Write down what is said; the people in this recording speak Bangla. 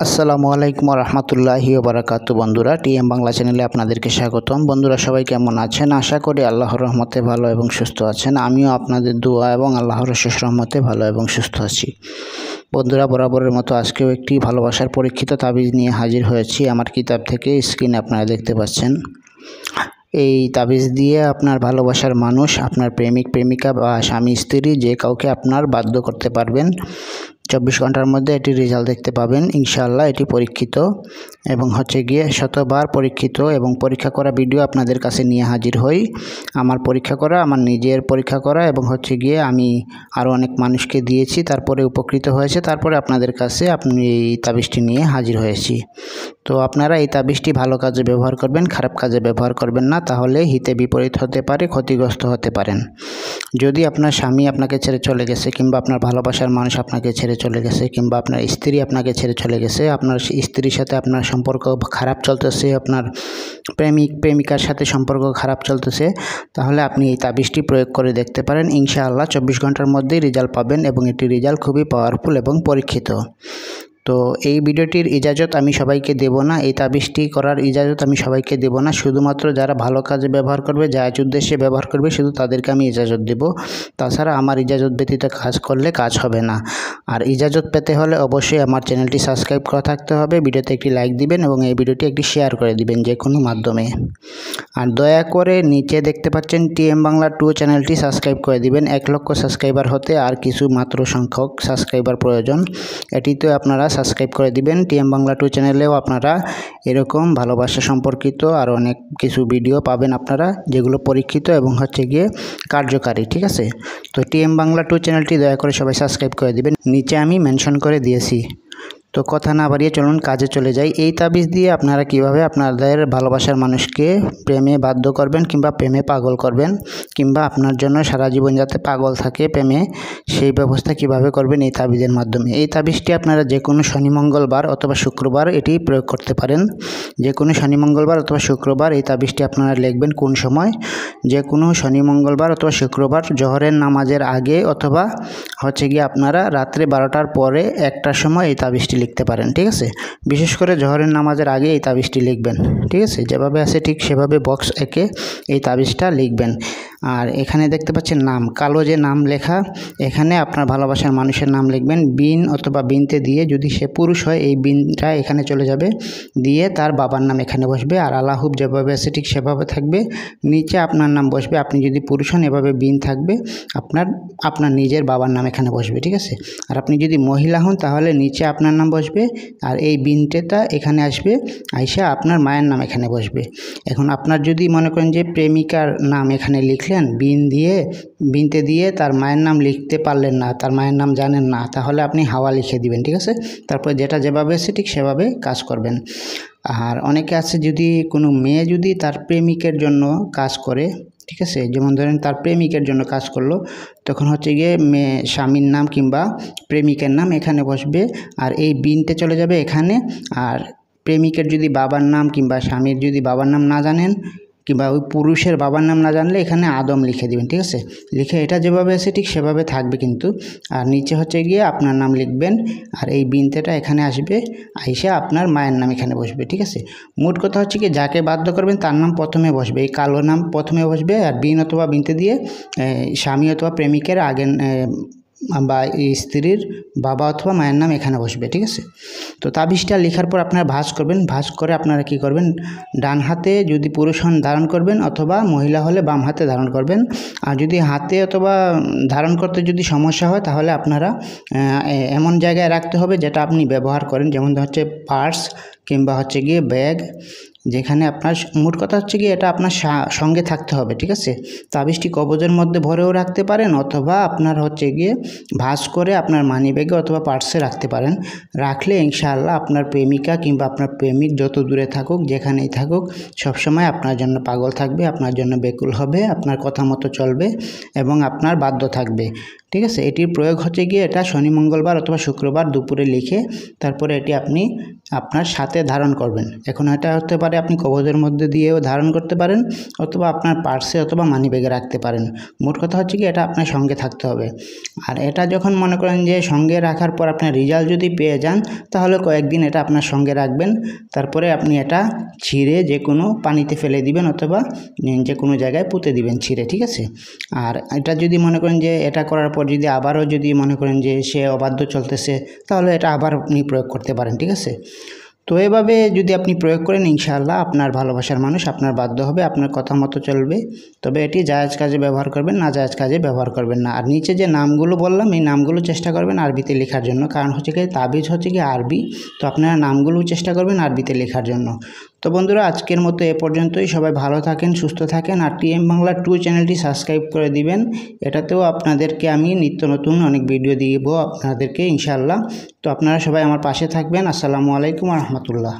আসসালামু আলাইকুম রহমতুল্লাহি বারাকাতু। বন্ধুরা, টিএম বাংলা চ্যানেলে আপনাদেরকে স্বাগতম। বন্ধুরা, সবাই কেমন আছেন? আশা করি আল্লাহর রহমতে ভালো এবং সুস্থ আছেন। আমিও আপনাদের দোয়া এবং আল্লাহর অশেষ রহমতে ভালো এবং সুস্থ আছি। বন্ধুরা, বরাবরের মতো আজকেও একটি ভালোবাসার পরীক্ষিত তাবিজ নিয়ে হাজির হয়েছি আমার কিতাব থেকে। স্ক্রিনে আপনারা দেখতে পাচ্ছেন। এই তাবিজ দিয়ে আপনার ভালোবাসার মানুষ, আপনার প্রেমিক প্রেমিকা বা স্বামী স্ত্রী যে কাউকে আপনার বাধ্য করতে পারবেন। 24 ঘন্টার মধ্যে এটি রেজাল্ট দেখতে পাবেন ইনশাআল্লাহ। এটি পরীক্ষিত এবং শতবার পরীক্ষিত এবং পরীক্ষা করা ভিডিও আপনাদের কাছে নিয়ে হাজির হই। আমার পরীক্ষা করা, আমার নিজের পরীক্ষা করা এবং আমি আরও অনেক মানুষকে দিয়েছি, তারপরে উপকৃত হয়েছে, তারপরে আপনাদের কাছে এই তাবিজটি নিয়ে হাজির হয়েছি। তো আপনারা এই তাবিজটি ভালো কাজে ব্যবহার করবেন, খারাপ কাজে ব্যবহার করবেন না, তাহলে হিতে বিপরীত হতে পারে, ক্ষতিগ্রস্ত হতে পারেন। যদি আপনার স্বামী আপনাকে ছেড়ে চলে গেছে, কিংবা আপনার ভালোবাসার মানুষ আপনাকে ছেড়ে চলে গেছে, কিংবা আপনার স্ত্রী আপনাকে ছেড়ে চলে গেছে, আপনার স্ত্রীর সাথে আপনার সম্পর্ক খারাপ চলতেছে, আপনার প্রেমিক প্রেমিকার সাথে সম্পর্ক খারাপ চলতেছে, তাহলে আপনি এই তাবিজটি প্রয়োগ করে দেখতে পারেন। ইনশাআল্লাহ 24 ঘন্টার মধ্যেই রেজাল্ট পাবেন এবং এটি রেজাল্ট খুবই পাওয়ারফুল এবং পরীক্ষিত। তো এই ভিডিওটির ইজাজত আমি সবাইকে দেব না, এই তাবিজটি করার ইজাজত আমি সবাইকে দেব না। শুধুমাত্র যারা ভালো কাজে ব্যবহার করবে, জায়েজ উদ্দেশ্যে ব্যবহার করবে, শুধু তাদেরকে আমি ইজাজত দেব। তাছাড়া আমার ইজাজত ব্যতীত কাজ করলে কাজ হবে না। আর ইজাজত পেতে হলে অবশ্যই আমার চ্যানেলটি সাবস্ক্রাইব করা থাকতে হবে, ভিডিওতে একটি লাইক দিবেন এবং এই ভিডিওটি একটি শেয়ার করে দিবেন যে কোনো মাধ্যমে। আর দয়া করে নিচে দেখতে পাচ্ছেন টিএম বাংলা 2 চ্যানেলটি সাবস্ক্রাইব করে দিবেন। 1 লক্ষ সাবস্ক্রাইবার হতে আর কিছু মাত্র সংখ্যক সাবস্ক্রাইবার প্রয়োজন। এটিতে আপনারা সাবস্ক্রাইব করে দিবেন। টিএম বাংলা 2 চ্যানেলেও আপনারা এরকম ভালোবাসা সম্পর্কিত আর অনেক কিছু ভিডিও পাবেন আপনারা, যেগুলো পরীক্ষিত এবং কার্যকারী। ঠিক আছে? তো টিএম বাংলা 2 চ্যানেলটি দয়া করে সবাই সাবস্ক্রাইব করে দিবেন, নিচে আমি মেনশন করে দিয়েছি। তো কথা না বাড়িয়ে চলুন কাজে চলে যাই। এই তাবিজ দিয়ে আপনারা কিভাবে আপনাদের ভালোবাসার মানুষকে প্রেমে বাধ্য করবেন, কিংবা প্রেমে পাগল করবেন, কিংবা আপনার জন্য সারা জীবন যাতে পাগল থাকে প্রেমে, সেই ব্যবস্থা কিভাবে করবেন এই তাবিজের মাধ্যমে। এই তাবিজটি আপনারা যে কোনো শনি মঙ্গলবার অথবা শুক্রবার এটি প্রয়োগ করতে পারেন। যে কোনো শনি মঙ্গলবার অথবা শুক্রবার এই তাবিজটি আপনারা লিখবেন। কোন সময়? যে কোনো শনি মঙ্গলবার অথবা শুক্রবার জোহরের নামাজের আগে, অথবা আপনারা রাত্রে 12টার পরে 1টার সময় এই তাবিজটি লিখতে পারেন। ঠিক আছে? বিশেষ করে জোহরের নামাজের আগে এই তাবিজটি লিখবেন। ঠিক আছে? যেভাবে আছে ঠিক সেভাবে বক্স এঁকে এই তাবিজটা লিখবেন। আর এখানে দেখতে পাচ্ছেন নাম, কালো যে নাম লেখা, এখানে আপনার ভালোবাসার মানুষের নাম লিখবেন। বিন অথবা বিনতে দিয়ে, যদি সে পুরুষ হয় এই বিনটা এখানে চলে যাবে, দিয়ে তার বাবার নাম এখানে বসবে। আর আল্লাহুব যেভাবে আছে ঠিক সেভাবে থাকবে, নিচে আপনার নাম বসবে। আপনি যদি পুরুষ হন এভাবে বিন থাকবে, আপনার নিজের বাবার নাম এখানে বসবে। ঠিক আছে? আর আপনি যদি মহিলা হন তাহলে নিচে আপনার নাম বসবে, আর এই বিনটেটা এখানে আসবে, আইসা আপনার মায়ের নাম এখানে বসবে। এখন আপনার যদি মনে করেন যে প্রেমিকার নাম এখানে লিখলেন বিনতে দিয়ে তার মায়ের নাম লিখতে পারলেন না, তার মায়ের নাম জানেন না, তাহলে আপনি হাওয়া লিখে দিবেন। ঠিক আছে? তারপর যেটা যেভাবে আছে ঠিক সেভাবে কাজ করবেন। আর অনেকে আছে, যদি কোনো মেয়ে যদি তার প্রেমিকের জন্য কাজ করে, ঠিক আছে, যেমন ধরেন তার প্রেমিকের জন্য কাজ করলো, তখন মেয়ে স্বামীর নাম কিংবা প্রেমিকের নাম এখানে বসবে, আর এই বিনতে চলে যাবে এখানে। আর প্রেমিকের যদি বাবার নাম কিংবা স্বামীর যদি বাবার নাম না জানেন, কিংবা ওই পুরুষের বাবার নাম না জানলে এখানে আদম লিখে দিবেন। ঠিক আছে? লিখে এটা যেভাবে আছে ঠিক সেভাবে থাকবে কিন্তু। আর নিচে আপনার নাম লিখবেন, আর এই বিনতেটা এখানে আসবে, আইসা আপনার মায়ের নাম এখানে বসবে। ঠিক আছে? মোট কথা যাকে বাধ্য করবেন তার নাম প্রথমে বসবে, এই কালো নাম প্রথমে বসবে, আর বিন অথবা বিনতে দিয়ে স্বামী অথবা প্রেমিকের আগে বা স্ত্রীর বাবা অথবা মায়ের নাম এখানে বসবে। ঠিক আছে? তো তাবিজটা লেখার পর আপনারা ভাঁজ করবেন। ভাঁজ করে আপনারা কি করবেন, ডান হাতে যদি পুরুষ হন ধারণ করবেন, অথবা মহিলা হলে বাম হাতে ধারণ করবেন। আর যদি হাতে অথবা ধারণ করতে যদি সমস্যা হয়, তাহলে আপনারা এমন জায়গায় রাখতে হবে যেটা আপনি ব্যবহার করেন, যেমন পার্স কিংবা ব্যাগ, যেখানে আপনার মোট কথা এটা আপনার সঙ্গে থাকতে হবে। ঠিক আছে? তাবিজটি কবজের মধ্যে ভরেও রাখতে পারেন, অথবা আপনার ভাঁজ করে আপনার মানি ব্যাগে অথবা পার্সে রাখতে পারেন। রাখলে ইনশাআল্লাহ আপনার প্রেমিকা কিংবা আপনার প্রেমিক যত দূরে থাকুক, যেখানেই থাকুক, সবসময় আপনার জন্য পাগল থাকবে, আপনার জন্য বেকুল হবে, আপনার কথা মতো চলবে এবং আপনার বাধ্য থাকবে। ঠিক আছে। এটির প্রয়োগ হচ্ছে গিয়ে এটা শনি মঙ্গলবার অথবা শুক্রবার দুপুরে লিখে তারপরে এটি আপনি আপনার সাথে ধারণ করবেন। এখন এটা হতে পারে আপনি কবজের মধ্যে দিয়েও ধারণ করতে পারেন অথবা আপনার পার্সে অথবা মানি ব্যাগে রাখতে পারেন। মোট কথা হচ্ছে কি এটা আপনার সঙ্গে থাকতে হবে। আর এটা যখন মনে করেন যে সঙ্গে রাখার পর আপনার রেজাল্ট যদি পেয়ে যান তাহলে কয়েকদিন এটা আপনার সঙ্গে রাখবেন। তারপরে আপনি এটা ছিঁড়ে যে কোনো পানিতে ফেলে দিবেন অথবা যে কোনো জায়গায় পুঁতে দিবেন ছিঁড়ে, ঠিক আছে। আর এটা যদি মনে করেন যে এটা করার পর যদি আবারও যদি মনে করেন যে সে অবাধ্য চলতেছে তাহলে এটা আবার আপনি প্রয়োগ করতে পারেন, ঠিক আছে। তো এভাবে যদি আপনি প্রয়োগ করেন ইনশাআল্লাহ আপনার ভালোবাসার মানুষ আপনার বাধ্য হবে, আপনার কথা মতো চলবে। তবে এটি জায়েজ কাজে ব্যবহার করবেন, না জায়েজ কাজে ব্যবহার করবেন না। আর নিচে যে নামগুলো বললাম এই নামগুলো চেষ্টা করবেন আরবিতে লেখার জন্য, কারণ হচ্ছে কি তাবিজ হচ্ছে কি আরবি, তো আপনারা নামগুলো চেষ্টা করবেন আরবিতে লেখার জন্য। তো বন্ধুরা আজকের মতো এ পর্যন্তই। সবাই ভালো থাকেন, সুস্থ থাকেন। আর টিএম বাংলা 2 চ্যানেলটি সাবস্ক্রাইব করে দিবেন। এটাতেও আপনাদেরকে আমি নিত্য নতুন অনেক ভিডিও দিব আপনাদেরকে ইনশাআল্লাহ। তো আপনারা সবাই আমার পাশে থাকবেন। আসসালামু আলাইকুম ওয়া রাহমাতুল্লাহ।